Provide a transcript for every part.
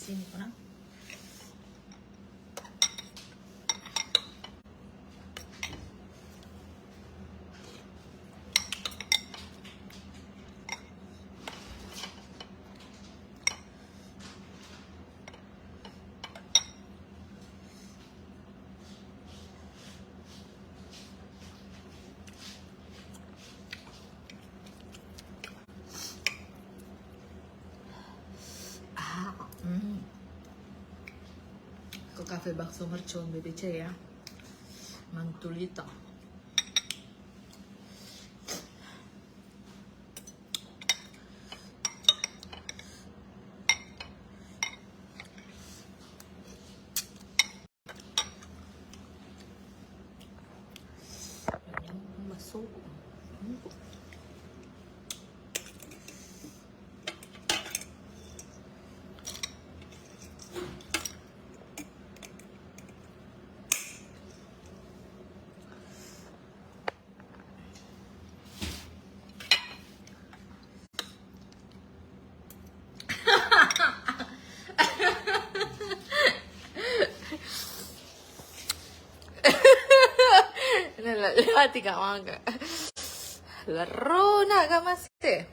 sini pernah. Ke Cafe Bakso Mercon BBC ya, Mantulita. Bakso. Lewati kak mangga. Larona kak mas teh.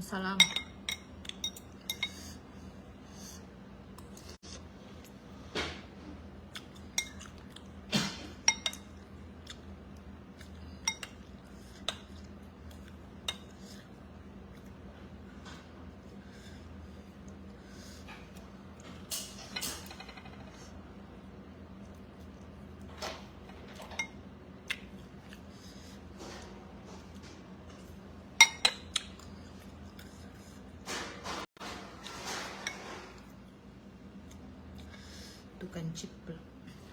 Salam. Tukang cipla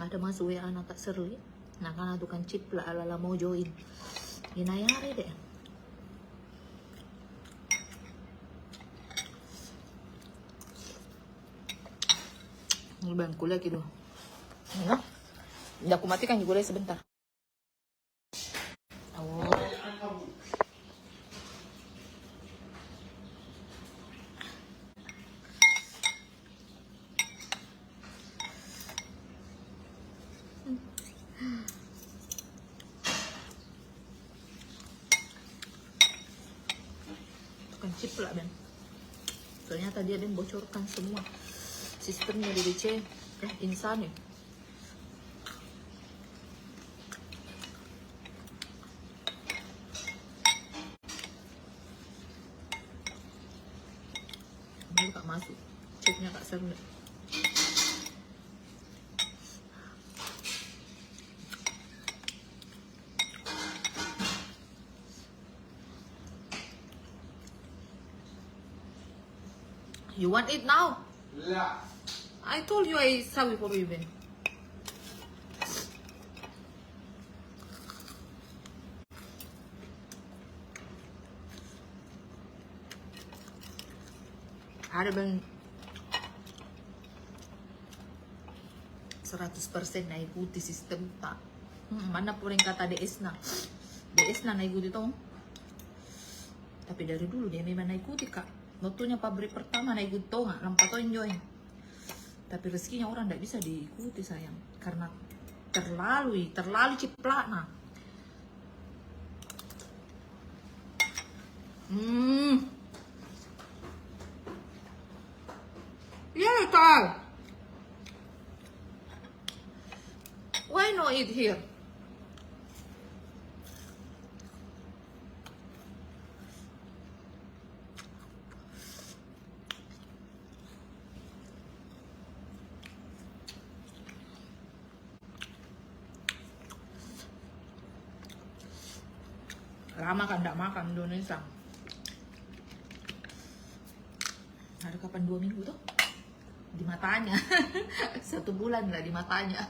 ada masuk WA anak tak serli, nah karena tukang cipla ala mau join inayari deh. Ini bangku lagi doh, nah udah aku matikan juga deh sebentar. Oh. Bukan ciplak Ben, ternyata dia bocorkan semua sistemnya di DC. Insan ya. Ini kak masuk ceknya kak seru. You want it now? Yeah. I told you I sabi for you, Ben. Ada Ben 100% na ikuti sistem tak. Mana pun yang kata DS na naikuti to. Tapi dari dulu dia memang naikuti kak. Waktunya pabrik pertama naik gitu nggak nampak tuh enjoy. Tapi rezekinya orang tidak bisa diikuti sayang, karena terlalu ciplak nah. Yeah, Carl. Why not eat here? Lama kan tidak makan Indonesia. Ada kapan 2 minggu tuh? Di matanya. 1 bulan lah di matanya.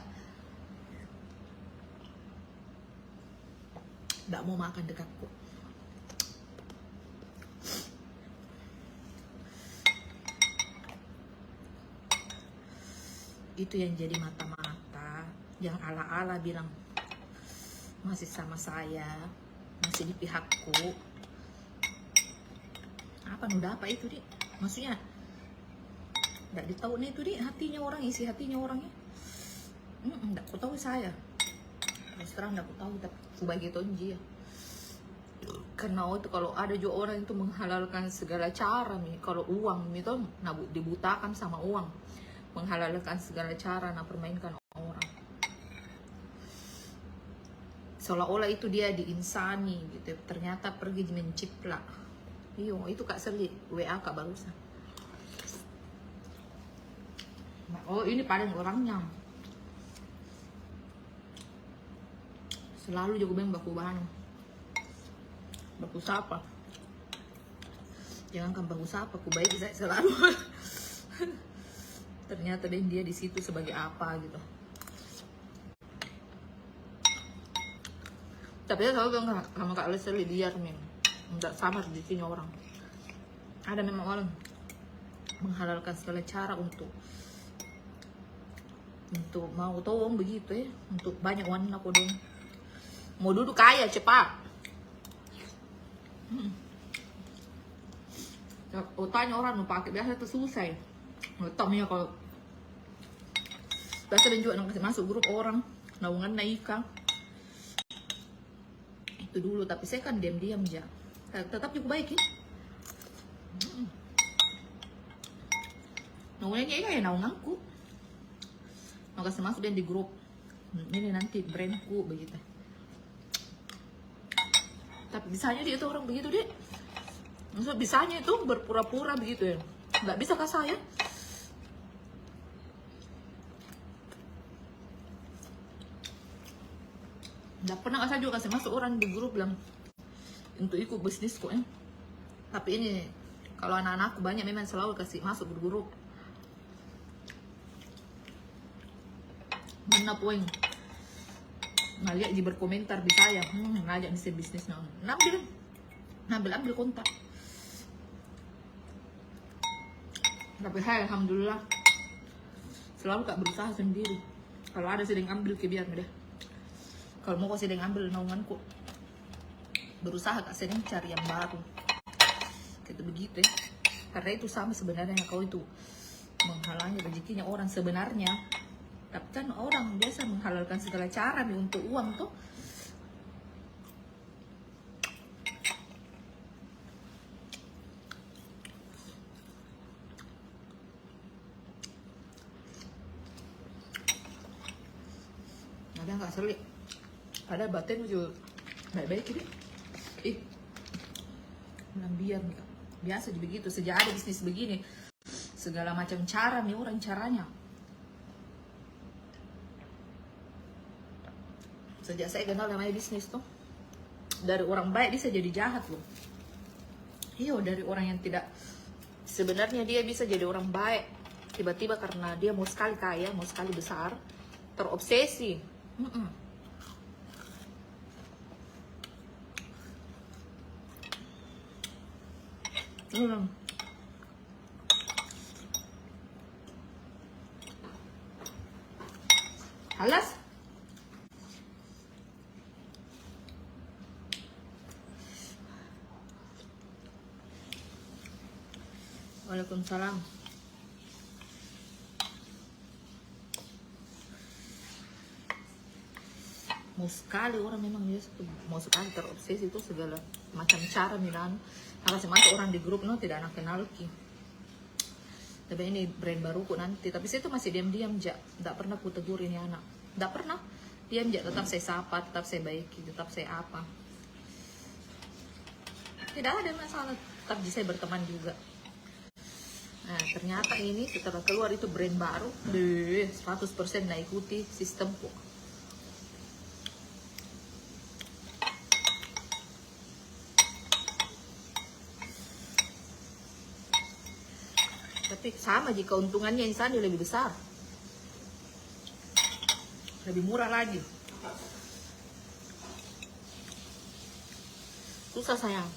Tidak mau makan dekatku. Itu yang jadi mata-mata, yang ala-ala bilang masih sama saya, masih di pihakku. Apa itu di? Maksudnya nggak ditahu nih itu di hatinya orang, isi hatinya orangnya. Nggak ku tahu saya. Terus terang nggak ku tahu, tapi ku bagi tonji ya. Karena itu kalau ada juga orang itu menghalalkan segala cara nih, kalau uang itu dibutakan sama uang, menghalalkan segala cara, permainkan orang. Seolah-olah itu dia diinsani gitu, ternyata pergi menciplak. Iyo, itu Kak Serli, WA Kak barusan. Oh, ini paling orangnya. Selalu juga bilang baku bahan. Baku sapa. Jangan kan baku sapa, ku baik saya selalu. Ternyata dia di situ sebagai apa gitu. Tapi saya selalu bilang sama Kak Leslie, biar nggak sama di sini orang. Ada memang orang menghalalkan segala cara untuk mau tolong begitu ya, untuk banyak wanita kodong. Mau duduk kaya cepat. Tanya orang mau pakai biasa itu susah. Otaknya kalau biasa dan juga kasih masuk grup orang naungan naika itu dulu, tapi saya kan diam-diam aja, tetap juga baik ya. Naungannya ya naunganku, mau kasih masuk dan di grup ini nanti brandku begitu. Tapi bisanya dia itu orang begitu deh. Maksud bisanya itu berpura-pura begitu ya. Nggak bisa kah saya? Nggak pernah saya juga kasih masuk orang di grup bilang untuk ikut bisnis kok ya. Tapi ini kalau anak-anakku banyak memang selalu kasih masuk di grup. Mana poin? Ngeliat di berkomentar di saya, ngajak bisnis ambil kontak. Tapi hai, alhamdulillah selalu Kak berusaha sendiri. Kalau ada sedang ambil kebiar deh. Kalau mau kau sedang ambil naunganku, berusaha Kak sedang cari yang baru. Gitu begitu ya. Karena itu sama sebenarnya kau itu menghalangi rezekinya orang sebenarnya. Tapi kan orang biasa menghalalkan segala cara nih untuk uang tuh. Ada nggak serik? Ada batin juga baik-baik ini. Biar biasa begitu. Sejak ada bisnis begini, segala macam cara nih orang caranya. Sejak saya kenal namanya bisnis tuh, dari orang baik bisa jadi jahat loh. Iya, dari orang yang tidak, sebenarnya dia bisa jadi orang baik, tiba-tiba karena dia mau sekali kaya, mau sekali besar, terobsesi. Halas. Waalaikumsalam. Mau sekali orang memang dia mau sekali terobsesi itu segala macam cara Milan. Harus masuk orang di grup no tidak nak kenal ki. Tapi ini brand baruku nanti. Tapi saya tuh masih diam-diam ja. Tidak pernah ku tegur ini anak. Tidak pernah. Diam ja. Tetap saya sapa, tetap saya baiki, tetap saya apa. Tidak ada masalah. Tetap saya berteman juga. Nah ternyata ini setelah keluar itu brand baru. 100% nah ikuti sistemku. Tapi sama jika keuntungannya insan lebih besar, lebih murah lagi. Susah sayang.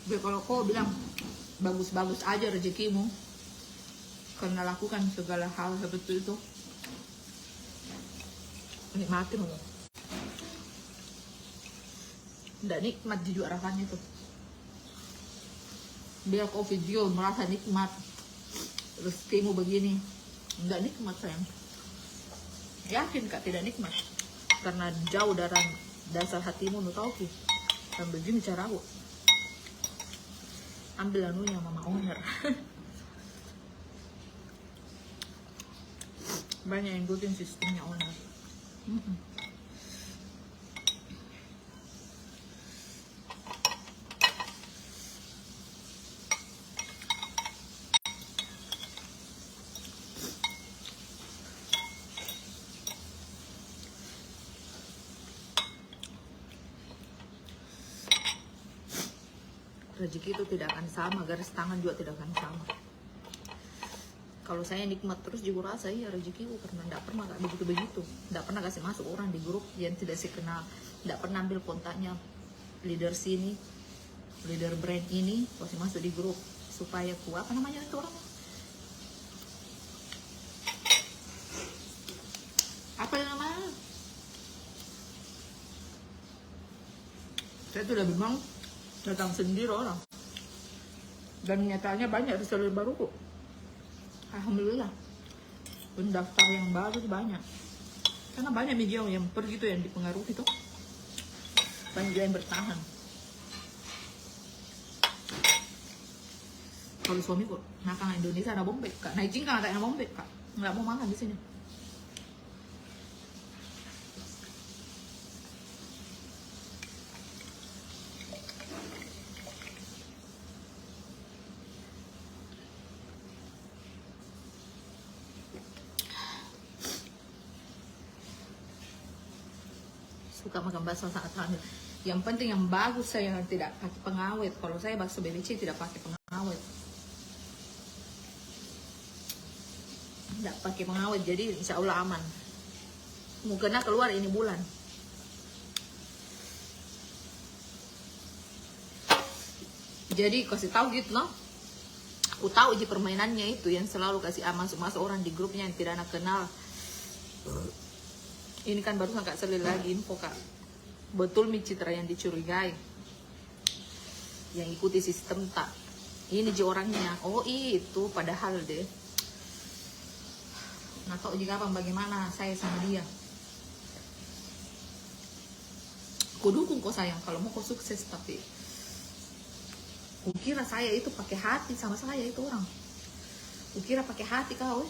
Biar kalau kau bilang bagus-bagus aja rezekimu karena lakukan segala hal seperti itu, nikmatin loh. Nggak nikmat juga rasanya itu. Biar kau video merasa nikmat rezekimu begini, nggak nikmat sayang. Yakin kak tidak nikmat karena jauh dari dasar hatimu. Nu tahu ki dan begini cara aku ambil anunya mama owner. Banyak yang ikutin sistemnya owner. Rezeki itu tidak akan sama, garis tangan juga tidak akan sama. Kalau saya nikmat terus juga rasa ya rezekiku karena tidak pernah gak begitu-begitu. Tidak pernah kasih masuk orang di grup yang tidak saya kenal. Tidak pernah ambil kontaknya leader sini, leader brand ini, kasih masuk di grup supaya apa namanya itu orangnya? Apa yang namanya? Saya tuh udah bingung. Datang sendiri orang dan nyatanya banyak reseller baru kok. Alhamdulillah pendaftar yang baru banyak karena banyak media yang pergi tuh yang dipengaruhi tuh, banyak yang bertahan. Kalau suami kok nakang Indonesia ada bombek kak, naik jingkang ada yang bombek kak, nggak mau makan di sini. Suka makan bakso saat hamil. Yang penting yang bagus saya tidak pakai pengawet. Kalau saya bakso BBC tidak pakai pengawet. Tidak pakai pengawet, jadi insya Allah aman. Mungkin keluar ini bulan. Jadi kasih tahu gitu loh. Aku tahu aja permainannya itu yang selalu kasih masuk orang di grupnya yang tidak nak kenal. Ini kan barusan kak Selil lagi info kak. Betul mi citra yang dicurigai. Yang ikuti sistem tak. Ini ji orangnya. Oh itu padahal deh. Nah tahu jika apa bagaimana saya sama dia. Aku dukung kok sayang kalau mau kau sukses, tapi kukira saya itu pakai hati sama saya itu orang. Kukira pakai hati kau.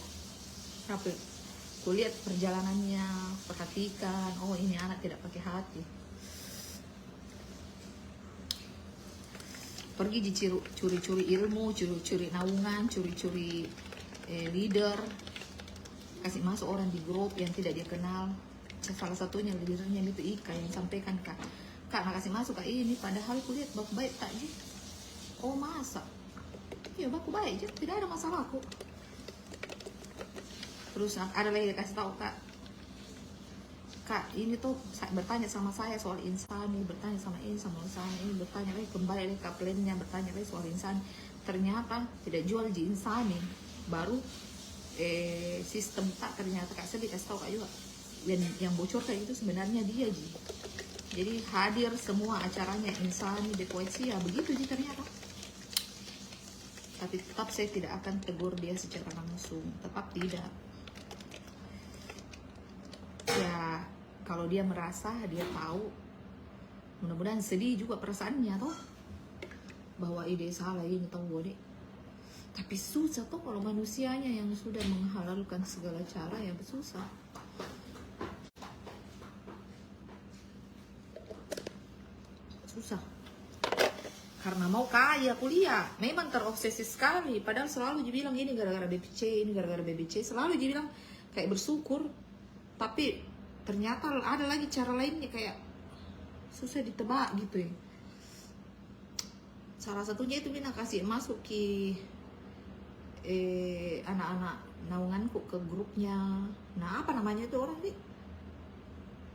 Tapi kulihat perjalanannya, perhatikan, oh ini anak tidak pakai hati. Pergi curi-curi ilmu, curi-curi naungan, curi-curi leader, kasih masuk orang di grup yang tidak dia kenal. Salah satunya leadernya itu Ika yang sampaikan kak nak kasih masuk kak ini, padahal kulihat baik tak ji. Oh masa? Iya baik aja, tidak ada masalah kok. Terus ada lagi kasih tahu kak ini tuh bertanya sama saya soal insani, bertanya sama ini sama insani, ini bertanya lagi kembali lagi ke plannya, bertanya lagi soal insani. Ternyata tidak jual di insani, baru sistem tak ternyata kak sedih kasih tahu kak juga. Yang bocor kayak itu sebenarnya dia ji. Jadi hadir semua acaranya insani, dekoesia begitu ji ternyata. Tapi tetap saya tidak akan tegur dia secara langsung, tetap tidak. Ya kalau dia merasa, dia tahu, mudah-mudahan sedih juga perasaannya toh, bahwa ide salah ini tahu deh. Tapi susah toh kalau manusianya yang sudah menghalalkan segala cara, ya susah. Susah. Karena mau kaya kuliah, memang terobsesi sekali. Padahal selalu dia bilang ini gara-gara BBC, ini gara-gara BBC. Selalu dia bilang kayak bersyukur. Tapi ternyata ada lagi cara lainnya, kayak susah ditebak gitu ya. Salah satunya itu Mina kasih masuk ke anak-anak naunganku ke grupnya. Nah apa namanya itu orang nih?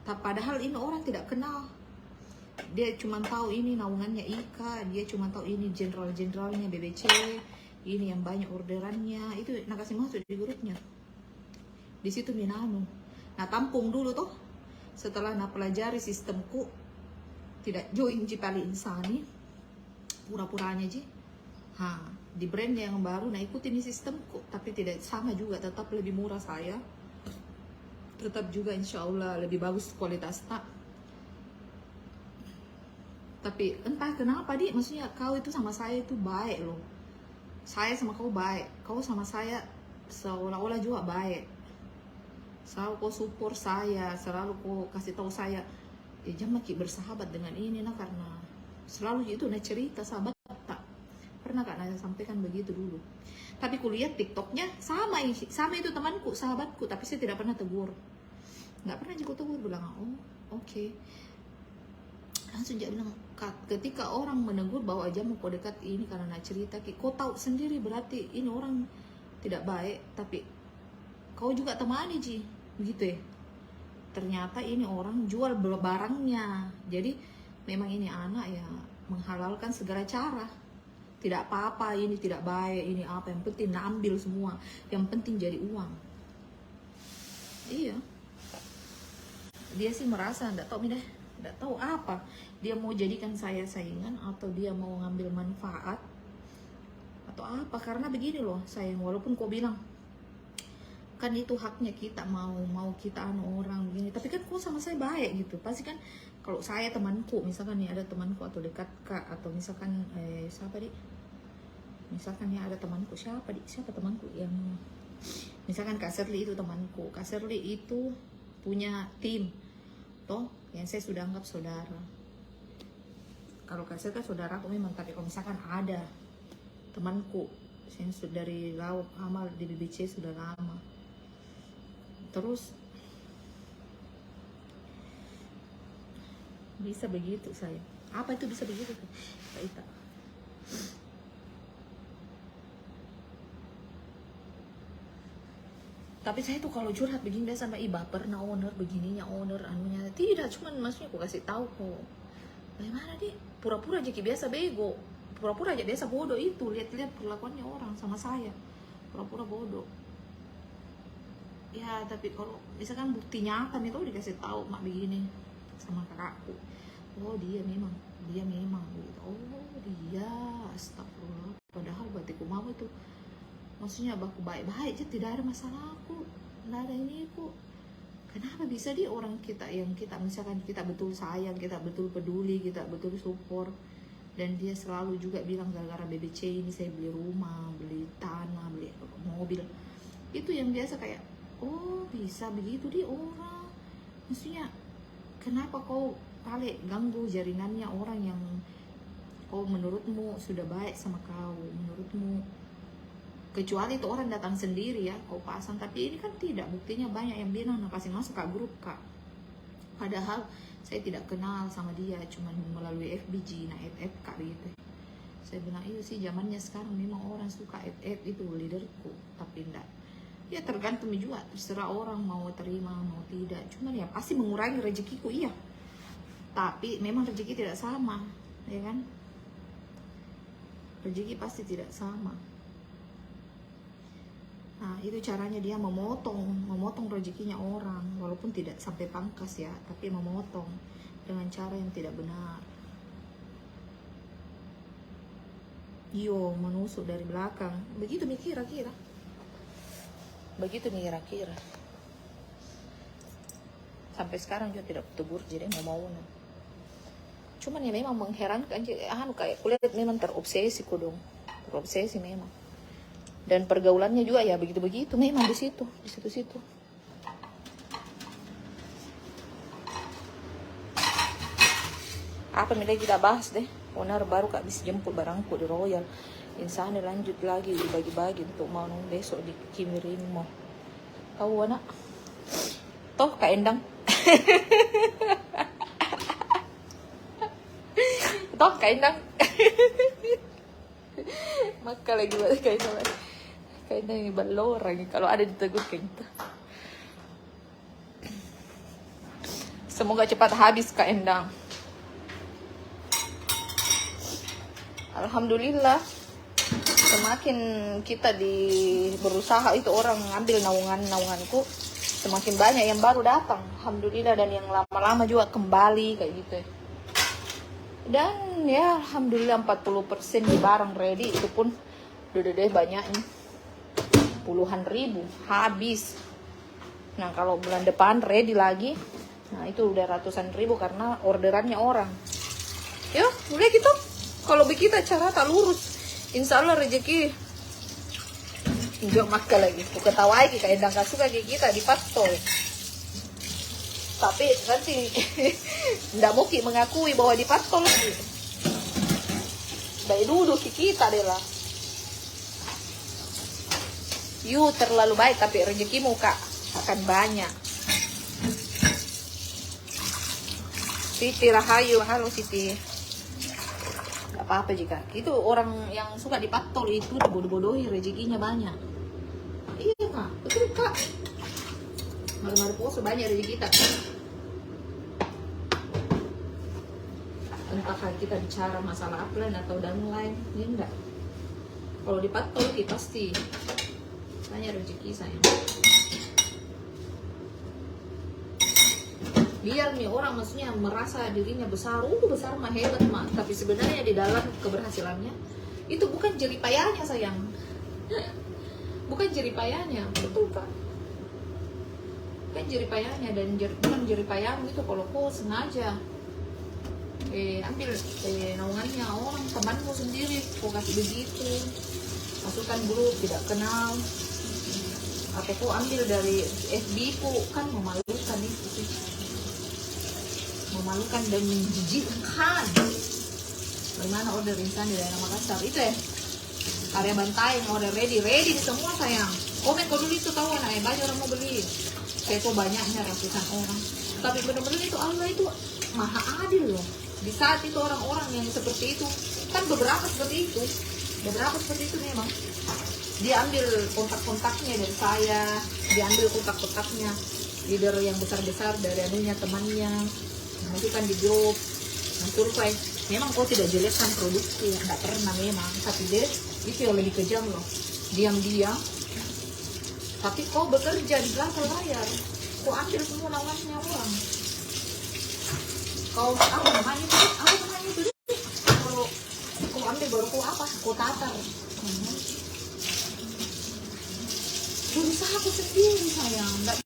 Padahal ini orang tidak kenal. Dia cuma tahu ini naungannya Ika, dia cuma tahu ini jenderal-jenderalnya BBC, ini yang banyak orderannya, itu nak kasih masuk di grupnya. Di situ Minanu. Nah tampung dulu tuh, setelah nak pelajari sistemku, tidak join Cipali Insani, pura-puranya ji. Di brand yang baru, nah ikutin sistemku, tapi tidak sama juga, tetap lebih murah saya, tetap juga insya Allah lebih bagus kualitasnya. Tapi entah kenapa maksudnya kau itu sama saya itu baik loh. Saya sama kau baik, kau sama saya seolah-olah juga baik. Selalu kau support saya, selalu kau kasih tahu saya, jangan bersahabat dengan ini nah, karena selalu itu nah cerita sahabat tak pernah Kak Naya sampaikan begitu dulu. Tapi kulihat TikToknya sama itu temanku, sahabatku, tapi saya tidak pernah tegur, nggak pernah juga tegur, bilang oh oke. Langsung dia bilang, ketika orang menegur bahwa aja mau kau dekat ini karena nak cerita, kau tahu sendiri berarti ini orang tidak baik, tapi kau juga temani Ji, begitu ya. Ternyata ini orang jual barangnya, jadi memang ini anak ya menghalalkan segala cara. Tidak apa-apa, ini tidak baik, ini apa, yang penting ambil semua, yang penting jadi uang. Iya, dia sih merasa enggak tahu deh, enggak tahu apa dia mau jadikan saya saingan atau dia mau ngambil manfaat atau apa. Karena begini loh sayang, walaupun kau bilang kan itu haknya kita, mau kita orang begini, tapi kan kau sama saya baik gitu. Pasti kan kalau saya temanku, misalkan nih ada temanku atau dekat Kak, atau misalkan siapa dik, misalkan ya ada temanku siapa temanku yang misalkan Kak Serli itu temanku, Kak Serli itu punya tim toh yang saya sudah anggap saudara. Kalau Kak Serli kan saudara aku memang, tapi kalau misalkan ada temanku yang dari laut amal di BBC sudah lama, terus bisa begitu saya, apa itu bisa begitu Kak Ita? Tapi saya tuh kalau curhat begini sama baper na owner begininya, owner anunya tidak, cuman maksudnya aku kasih tahu kok bagaimana dia pura-pura aja biasa bego, pura-pura aja biasa bodoh. Itu lihat-lihat perlakuannya orang sama saya, pura-pura bodoh ya. Tapi kalau misalkan bukti nyata nih, tuh dikasih tahu mak begini sama kakakku, oh dia memang gitu. Oh dia astagfirullah, padahal batiku mau itu maksudnya aku baik-baik aja, tidak ada masalah aku, tidak ada ini aku. Kenapa bisa dia orang kita yang kita misalkan kita betul sayang, kita betul peduli, kita betul support, dan dia selalu juga bilang gara-gara BBC ini saya beli rumah, beli tanah, beli mobil. Itu yang biasa kayak oh bisa begitu dia orang. Maksudnya kenapa kau kali ganggu jaringannya orang yang kau menurutmu sudah baik sama kau, menurutmu, kecuali itu orang datang sendiri ya kau pasang. Tapi ini kan tidak, buktinya banyak yang bilang nah kasih masuk ke grup Kak, padahal saya tidak kenal sama dia, cuman melalui FBG nah Kak gitu. Saya bilang iya sih zamannya sekarang memang orang suka itu leaderku, tapi enggak ya, tergantung juga, terserah orang mau terima mau tidak. Cuman ya pasti mengurangi rezekiku iya, tapi memang rezeki tidak sama ya kan, rezeki pasti tidak sama. Nah itu caranya dia memotong rezekinya orang, walaupun tidak sampai pangkas ya, tapi memotong dengan cara yang tidak benar. Iyo, menusuk dari belakang. Begitu nih kira-kira. Begitu nih kira-kira. Sampai sekarang juga tidak tegur, jadi mau cuman ya memang mengherankan, kayak kulihat memang terobsesi kok dong, terobsesi memang. Dan pergaulannya juga ya begitu-begitu memang di situ-situ. Apa yang kita bahas deh? Onar baru kak bisa jemput barangku di Royal. Insani lanjut lagi dibagi-bagi untuk mau besok dikirimin mau. Tahu anak? Toh Kak Endang. Toh Kak Endang. Maka lagi buat Kak Endang. Kak Endang ini balo orang kalau ada ditegur kayak gitu. Semoga cepat habis Kak Endang. Alhamdulillah, semakin kita berusaha itu orang ngambil naunganku, semakin banyak yang baru datang. Alhamdulillah, dan yang lama-lama juga kembali kayak gitu. Dan ya alhamdulillah 40% di barang ready itu pun udah banyaknya. Puluhan ribu habis. Nah, kalau bulan depan ready lagi, nah itu udah ratusan ribu karena orderannya orang. Yuk, boleh gitu. Kalau begitu cara tak lurus, insya Allah rezeki enggak maka lagi. Aku ketawa lagi kayak Endang suka kayak kita di pastol. Tapi nanti ndak mungkin mengakui bahwa di pastol lagi. Baik duduk kita deh lah. You terlalu baik tapi rezekimu kak akan banyak. Siti Rahayu, halo Siti. Apa-apa jika itu orang yang suka dipatol itu dibodoh-bodohi rezekinya banyak. Iya kak, betul kak. Malam-malam puasa banyak rezeki kita. Entah kita bicara masalah upline atau downline, ya enggak. Kalau dipatol itu pasti banyak rezeki saya. Biar nih orang maksudnya merasa dirinya besar mah hebat mah, tapi sebenarnya di dalam keberhasilannya itu bukan jeripayanya sayang. Bukan jeripayanya, betul kan? Bukan jeripayanya, dan bukan jeripayamu itu kalau kau sengaja ambil naungannya orang temanmu sendiri, kau kasih begitu, masukkan grup tidak kenal, atau kau ambil dari FB ku, kan memalukan itu sih. Memalukan dan menjijikkan. Bagaimana order instan di daerah Makassar itu ya? Karya bantai yang order ready semua sayang. Komen kau dulu itu tahu anak banyak orang mau beli. Kayak kok banyaknya ratusan orang. Tapi benar-benar itu Allah itu maha adil loh. Di saat itu orang-orang yang seperti itu kan beberapa seperti itu memang. Dia ambil kontak-kontaknya dari saya, dia ambil kontak-kontaknya leader yang besar-besar dari anunya temannya. Masukkan di grup, survei. Memang kau tidak jelekkan produksi, tidak pernah memang. Tapi dia itu yang lebih kejam loh. Diam-diam. Tapi kau bekerja di belakang layar. Kau ambil semua naungannya orang. Kau apa namanya itu? Kalau kau ambil baru kau apa? Kau tatar. Berusaha aku sendiri sayang. Nggak.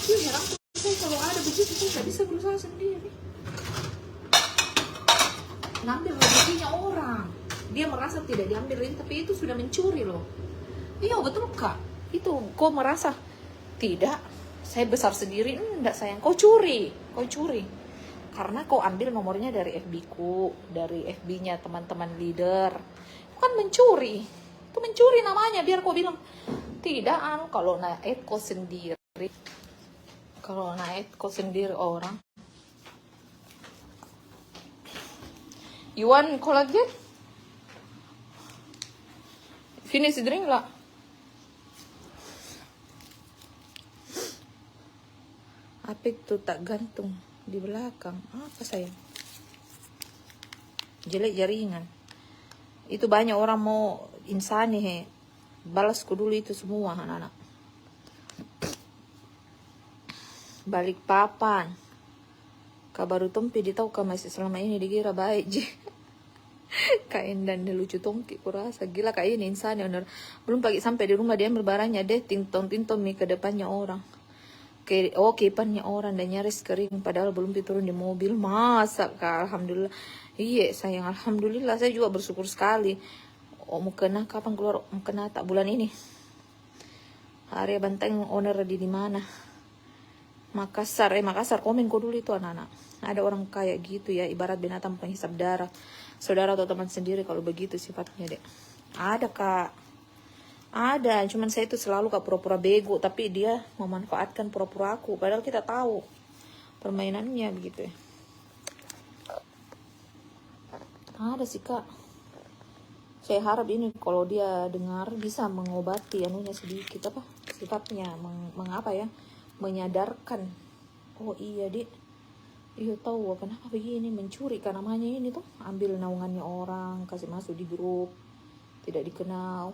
Itu heran. Kalau ada begitu saya nggak bisa berusaha sendiri. Ngambil rezekinya orang, dia merasa tidak diambilin, tapi itu sudah mencuri loh. Iya betul kak, itu kau merasa tidak, saya besar sendiri, enggak sayang, kau curi, karena kau ambil nomornya dari FB ku, dari FB-nya teman-teman leader, kan mencuri, itu mencuri namanya. Biar kau bilang tidak, kalau naik kau sendiri. Kalau naik kok sendiri orang. You want collagen? Finish drink lah. Apa itu tak gantung di belakang? Apa sayang? Jelek jaringan. Itu banyak orang mau insani he. Balasku dulu itu semua anak-anak. Balikpapan. Kabaru Tumpi ditahu ka masih selama ini dikira baik je. Kak Endan dia lucu tongki kurasa gila Kak ini insan ya bener. Belum pagi sampai di rumah dia ambil barangnya deh tintong mi ke depannya orang. Kipannya orang dan nyaris kering padahal belum diturun di mobil. Masa Kak alhamdulillah. Iya sayang alhamdulillah saya juga bersyukur sekali. Oh mau kena kapan keluar mau kena tak bulan ini. Area Banteng owner di mana? Makassar komen kok dulu itu anak-anak. Ada orang kayak gitu ya ibarat binatang penghisap darah. Saudara atau teman sendiri kalau begitu sifatnya dek. Ada Kak. Ada, cuman saya itu selalu Kak pura-pura bego, tapi dia memanfaatkan pura-pura aku. Padahal kita tahu permainannya begitu ya. Ada sih Kak. Saya harap ini kalau dia dengar bisa mengobati anunya sedikit apa sifatnya mengapa ya menyadarkan. Oh iya Dik. Iya tahu kenapa begini mencuri kan namanya ini tuh ambil naungannya orang kasih masuk di grup tidak dikenal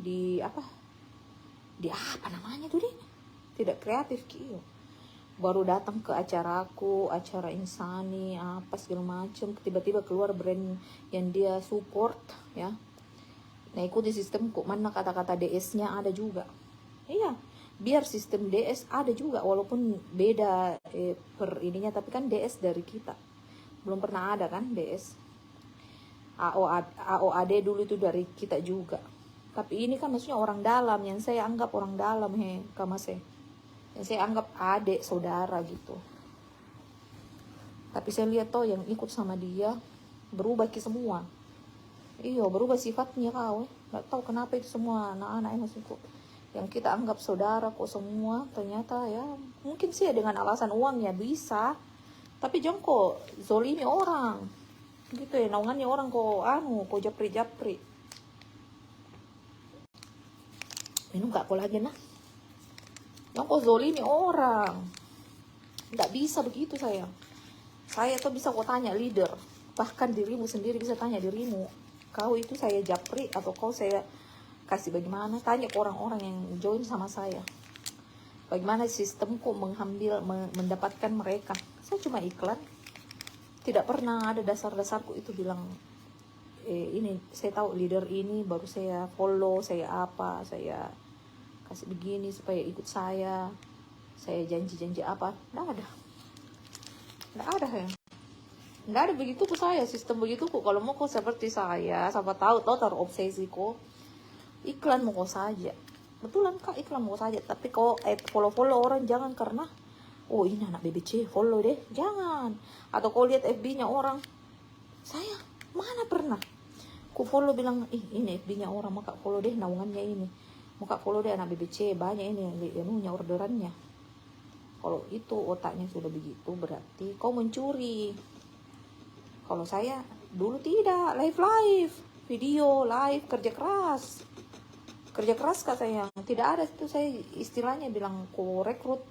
di apa namanya tuh Dik tidak kreatif gitu baru datang ke acaraku acara insani apa segala macam tiba-tiba keluar brand yang dia support ya nah ikuti sistem kok mana kata-kata DS-nya ada juga iya biar sistem DS ada juga walaupun beda per ininya tapi kan DS dari kita belum pernah ada kan DS AOAD dulu itu dari kita juga tapi ini kan maksudnya orang dalam yang saya anggap orang dalam kamase yang saya anggap adik saudara gitu tapi saya lihat toh yang ikut sama dia berubah ke semua iya berubah sifatnya kau nggak tahu kenapa itu semua anak-anak maksudku yang kita anggap saudara kok semua ternyata ya mungkin sih dengan alasan uangnya bisa tapi jangan kok zolimi orang gitu ya naungannya orang kok japri minum gak lagi nah jangan kok zolimi orang nggak bisa begitu saya tuh bisa kok tanya leader bahkan dirimu sendiri bisa tanya dirimu kau itu saya japri atau kau saya kasih bagaimana tanya ke orang-orang yang join sama saya bagaimana sistemku mendapatkan mereka saya cuma iklan tidak pernah ada dasar-dasarku itu bilang ini saya tahu leader ini baru saya follow saya saya kasih begini supaya ikut saya janji apa nggak ada ya nggak ada begitu kok saya sistem begitu kok kalau mau kok seperti saya siapa tahu terobsesi kok iklan mau kok saja betulan Kak iklan mau saja tapi kok follow orang jangan karena oh ini anak BBC follow deh jangan atau kau lihat FB-nya orang saya mana pernah ku follow bilang ini FB-nya orang mau Kak follow deh naungannya ini mau Kak follow deh anak BBC banyak ini yang punya orderannya kalau itu otaknya sudah begitu berarti kau mencuri kalau saya dulu tidak live video live kerja keras Kak sayang tidak ada itu saya istilahnya bilang ku rekrut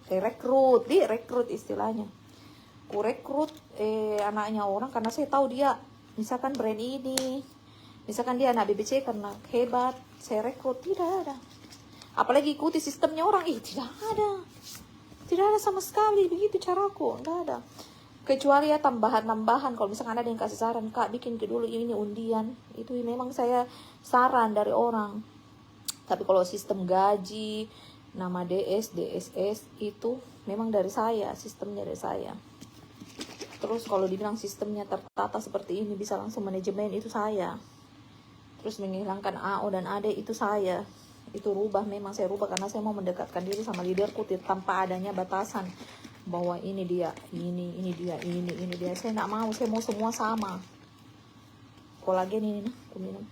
istilahnya ku rekrut anaknya orang karena saya tahu dia misalkan brand ini misalkan dia anak BBC karena hebat saya rekrut tidak ada apalagi ikuti sistemnya orang tidak ada sama sekali begitu caraku nggak ada kecuali ya tambahan kalau misalkan ada yang kasih saran Kak bikin ke dulu ini undian itu memang saya saran dari orang tapi kalau sistem gaji nama DSS itu memang dari saya sistemnya dari saya terus kalau dibilang sistemnya tertata seperti ini bisa langsung manajemen itu saya terus menghilangkan AO dan AD itu saya itu memang saya rubah karena saya mau mendekatkan diri sama leaderku tanpa adanya batasan bahwa ini dia saya nggak mau saya mau semua sama kolagen ini nah aku minum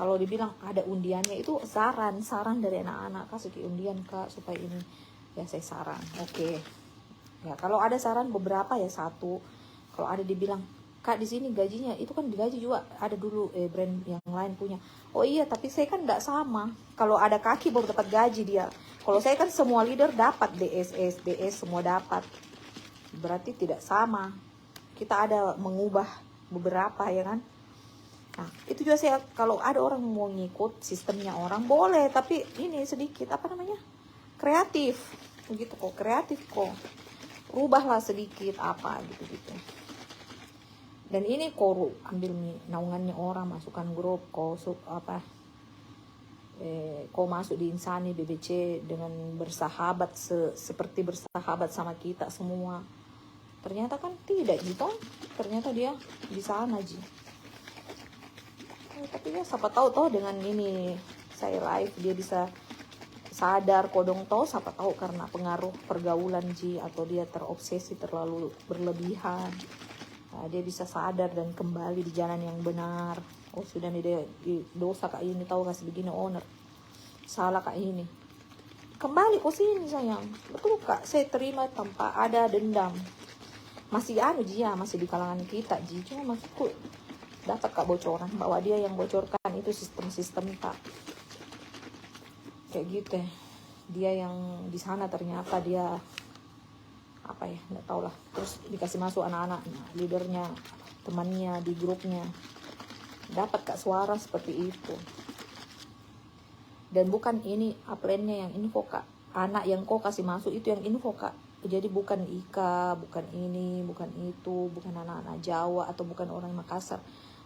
kalau dibilang ada undiannya itu saran dari anak-anak kasih ke undian Kak supaya ini ya saya saran oke. Ya kalau ada saran beberapa ya satu kalau ada dibilang Kak di sini gajinya itu kan digaji juga ada dulu brand yang lain punya oh iya tapi saya kan tidak sama kalau ada kaki baru dapat gaji dia kalau saya kan semua leader dapat DS semua dapat berarti tidak sama kita ada mengubah beberapa ya kan. Nah, itu juga saya kalau ada orang mau ngikut sistemnya orang boleh, tapi ini sedikit apa namanya? Kreatif. Begitu kok, kreatif kok. rubahlah sedikit apa gitu-gitu. Dan ini kau ambil naungannya orang, masukkan grup, kau kau masuk di Insani BBC dengan bersahabat seperti bersahabat sama kita semua. Ternyata kan tidak gitu, ternyata dia di sana Ji. Tapi ya siapa tahu toh dengan ini saya live dia bisa sadar kodong toh, siapa tahu karena pengaruh pergaulan Ji, atau dia terobsesi terlalu berlebihan. Nah, dia bisa sadar dan kembali di jalan yang benar. Oh sudah nih dia dosa kak ini, tahu kasih begini owner, salah kak ini, kembali ke sini sayang. Betul kak, saya terima tanpa ada dendam. Masih Ji ya, masih di kalangan kita Ji, cuma maksudku dapat kak bocoran bahwa dia yang bocorkan itu sistem-sistem tak kayak gitu ya. Dia yang di sana ternyata dia apa ya, nggak tahu lah. Terus dikasih masuk anak-anaknya, leadernya, temannya di grupnya, dapat kak suara seperti itu. Dan bukan ini upline-nya yang info kak, anak yang kau kasih masuk itu yang info kak. Jadi bukan Ika, bukan ini, bukan itu, bukan anak-anak Jawa atau bukan orang Makassar.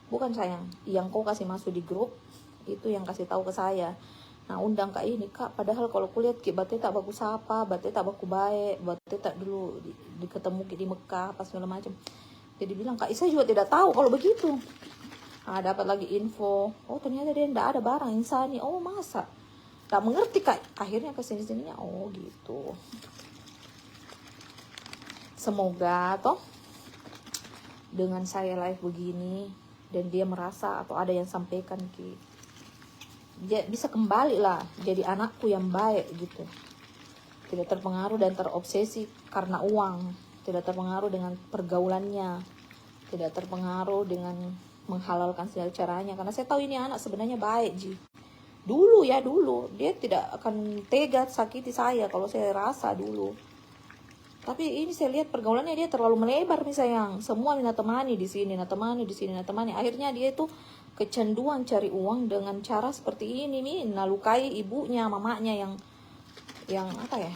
Bukan sayang, yang kau kasih masuk di grup itu yang kasih tahu ke saya. Nah undang kak ini kak, padahal kalau kulihat ki bate tak bagus apa, bate tak baku baik, bate tak dulu ketemu di Mekah pas segala macam. Jadi bilang kak Isa juga tidak tahu kalau begitu. Nah, dapat lagi info, oh ternyata dia tidak ada barang Insani. Oh masa, tak mengerti kak, akhirnya kesini-sininya oh gitu. Semoga toh dengan saya live begini dan dia merasa atau ada yang sampaikan ki, dia bisa kembali lah jadi anakku yang baik gitu, tidak terpengaruh dan terobsesi karena uang, tidak terpengaruh dengan pergaulannya, tidak terpengaruh dengan menghalalkan segala caranya. Karena saya tahu ini anak sebenarnya baik Ji. Dulu dia tidak akan tega sakiti saya kalau saya rasa dulu. Tapi ini saya lihat pergaulannya dia terlalu melebar nih sayang. Semua mina temani di sini, natemani di sini, natemani. Akhirnya dia itu kecanduan cari uang dengan cara seperti ini nih, nalukai ibunya, mamanya yang apa ya?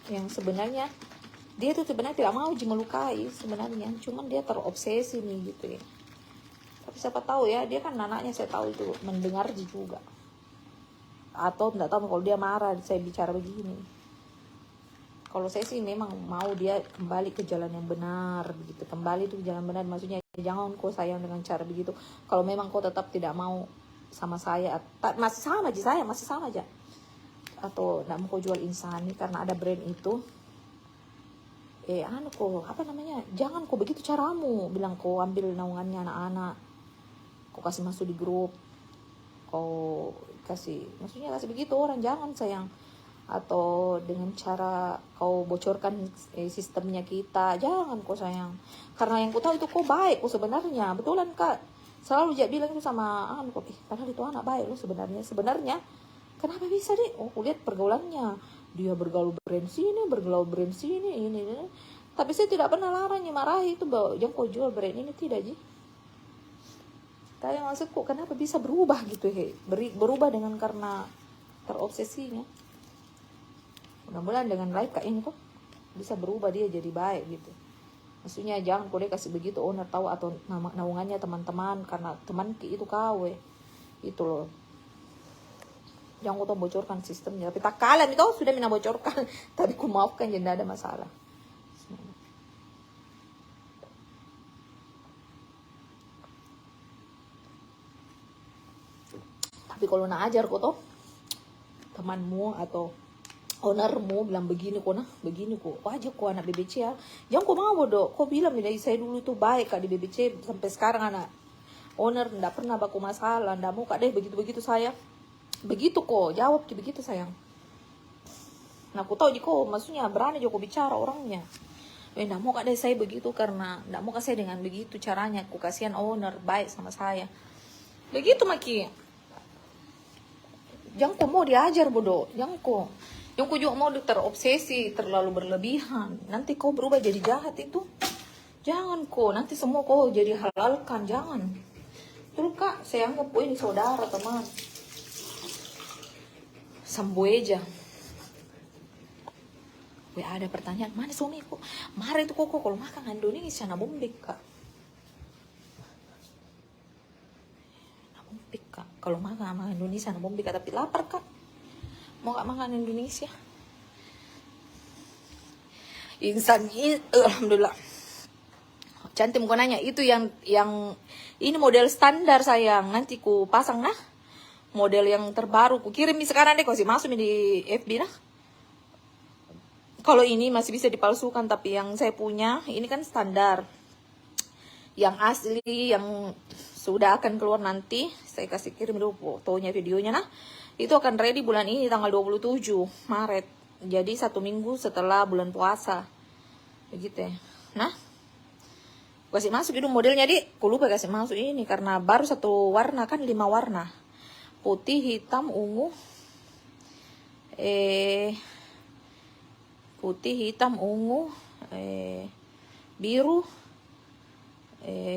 Yang sebenarnya dia tuh sebenarnya tidak mau melukai sebenarnya, cuman dia terobsesi nih gitu ya. Tapi siapa tahu ya, dia kan anaknya saya tahu itu mendengar juga. Atau tidak tahu kalau dia marah saya bicara begini. Kalau saya sih memang mau dia kembali ke jalan yang benar begitu. Kembali ke jalan benar maksudnya jangan kau sayang dengan cara begitu. Kalau memang kau tetap tidak mau sama saya, masih sama aja saya, masih sama aja. Atau tidak mau kau jual Insani karena ada brand itu. Kau apa namanya? Jangan kau begitu caramu. Bilang kau ambil naungannya anak-anak. Kau kasih masuk di grup. Kau kasih, maksudnya kasih begitu orang, jangan sayang. Atau dengan cara kau bocorkan sistemnya kita, jangan kau sayang. Karena yang ku tahu itu kau baik kau sebenarnya, betulan kak. Selalu dia bilang itu sama kok, padahal itu anak baik lo sebenarnya. Kenapa bisa deh? Oh lihat pergaulannya, dia bergaul brand sini, ini. Tapi saya tidak pernah larang marahi itu bahwa jangan kau jual brand ini, tidak Ji. Tapi maksudku kenapa bisa berubah gitu berubah dengan karena terobsesinya. Mudah-mudahan dengan live kak ini kok bisa berubah dia jadi baik gitu. Maksudnya jangan kau dia kasih begitu owner tahu atau naungannya teman-teman karena teman itu kawe itu loh. Jangan kau bocorkan sistemnya. Tapi tak kalah itu sudah mina bocorkan. Tapi ku maafkan jadi ada masalah. Tapi kalau nak ajar kau toh temanmu atau ownermu bilang begini kok begini kok wajib kok anak BBC ya, jangan kok mau dok, kok bilang dari saya dulu itu baik kak di BBC sampai sekarang anak owner ndak pernah baku masalah, ndak mau kak deh begitu saya begitu kok jawab begitu sayang. Nah aku tahu kok maksudnya berani Joko bicara orangnya, ndak mau kak deh saya begitu karena ndak mau kasih dengan begitu caranya, aku kasihan owner baik sama saya begitu maki. Jangan kok mau diajar bodoh, jangan kok. Yang kau juga mau terobsesi, terlalu berlebihan. Nanti kau berubah jadi jahat itu. Jangan kok, nanti semua kau jadi halalkan, jangan. Terus kak, saya anggap ini saudara, teman. Sambueja. ada pertanyaan, mana suamiku? Marah itu kok kalau makan Indonesia na bombek kak. Na bombek kak. Kalau makan Indonesia na bombek kak, tapi lapar kak. Mau gak makan Indonesia? Alhamdulillah. Cantik muka nanya, itu yang ini model standar sayang. Nanti ku pasang nah. Model yang terbaru ku kirim sekarang deh, kau sih masuk di FB nah. Kalau ini masih bisa dipalsukan, tapi yang saya punya ini kan standar. Yang asli, yang sudah akan keluar nanti, saya kasih kirim dulu fotonya, videonya nah. Itu akan ready bulan ini tanggal 27 Maret. Jadi 1 minggu setelah bulan puasa. Begitu ya. Nah, kasih masuk itu modelnya di. Aku lupa kasih masuk ini karena baru 1 warna kan 5 warna. Putih, hitam, ungu. Putih, hitam, ungu, biru,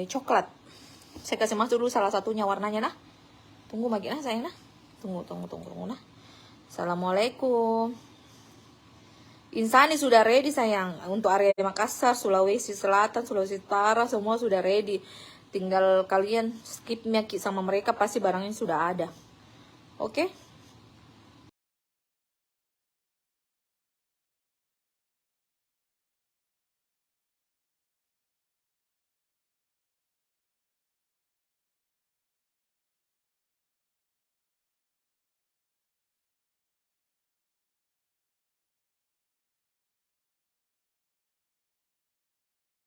coklat. Saya kasih masuk dulu salah satunya warnanya nah. Tunggu magina sayang nah. Tunggu nah. Assalamualaikum. Insani sudah ready sayang. Untuk area Makassar, Sulawesi Selatan, Sulawesi Utara semua sudah ready. Tinggal kalian skip sama mereka, pasti barangnya sudah ada. Oke?